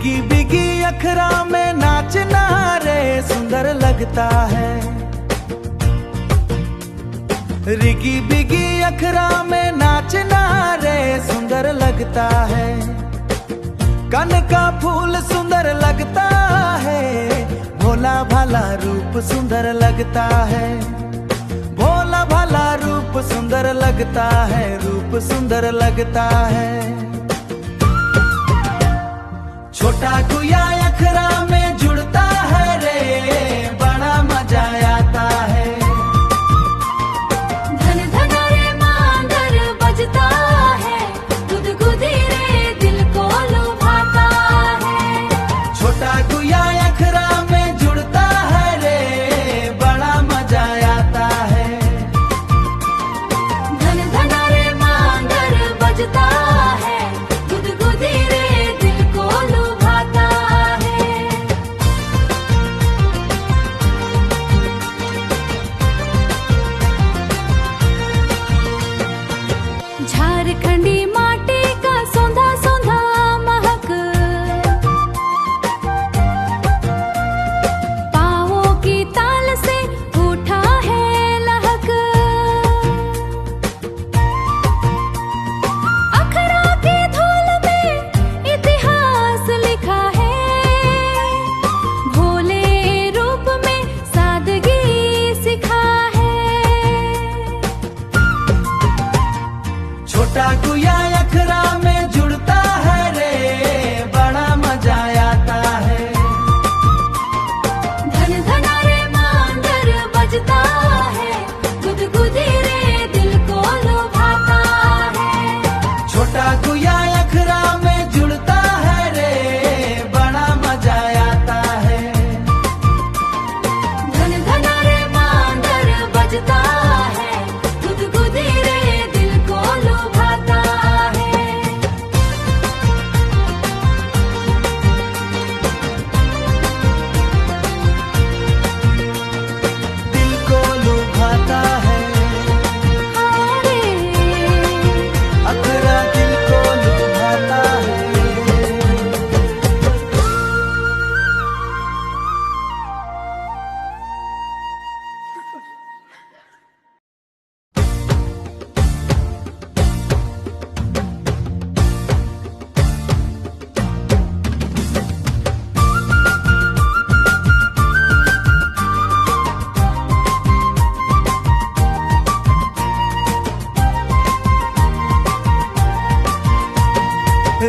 Rigi बिगी अखरा में नाचना रे सुंदर लगता है। रिगी बिगी अखरा में नाचना रे सुंदर लगता है। कन का फूल सुंदर लगता है, भोला भाला रूप सुंदर लगता है। भोला भाला रूप सुंदर लगता है, रूप सुंदर लगता है। छोटा गुया अखरा में जुड़ता है रे, बड़ा मजा आता है। धन धन रे मांगर बजता है, गुदगुदी रे दिल को लुभाता है। छोटा गुया अखरा में जुड़ता है रे, बड़ा मजा आता है। धन धन रे मांगर बजता है, गुदगुदी रे दिल को लुभाता है। झारखंडी माटी का सौंधा सौंधा महक, पाँवों की ताल से उठा है लहक। अखरा की धूल में इतिहास लिखा है, भोले रूप में सादगी सिखा है। छोटा गुया अखरा में जुड़ता है रे, बड़ा मजा आता है। धन धन रे मांगर बजता है, गुदगुदी रे दिल को लुभाता है। छोटा गुया अखरा में जुड़ता है रे, बड़ा मजा आता है। धन धन रे मांगर बजता है, गुदगुदी रे दिल को लुभाता है। दिल को लुभाता है, हारे अखरा दिल को लुभाता है।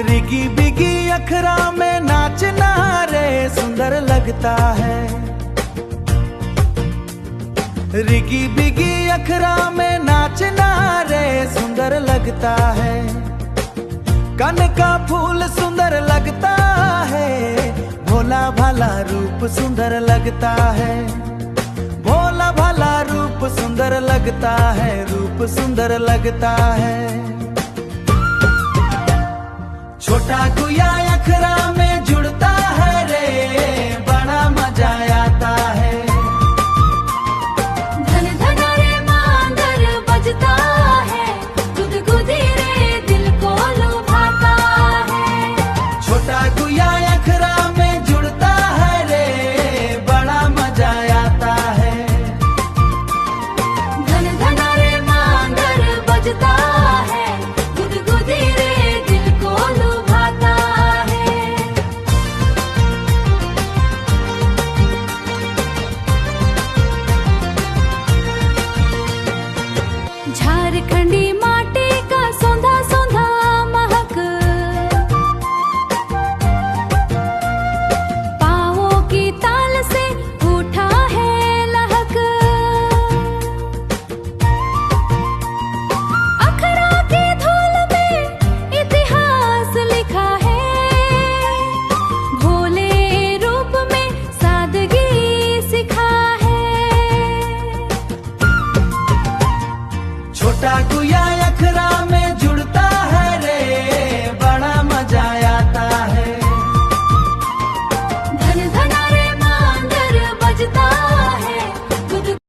रिगी बिगी अखरा में नाचना रे सुंदर लगता है। रिगी बिगी अखरा में नाचना रे सुंदर लगता है। कन का फूल सुंदर लगता है, भोला भाला रूप सुंदर लगता है। भोला भाला रूप सुंदर लगता है, रूप सुंदर लगता है। छोटा गुया अखरा में जुड़ता है रे, बड़ा मजा आता है। धन धन रे मांगर बजता है, गुदगुदी रे दिल को लुभाता है। छोटा गुया अखरा में जुड़ता है रे, बड़ा मजा आता है। धन धन रे मांगर बजता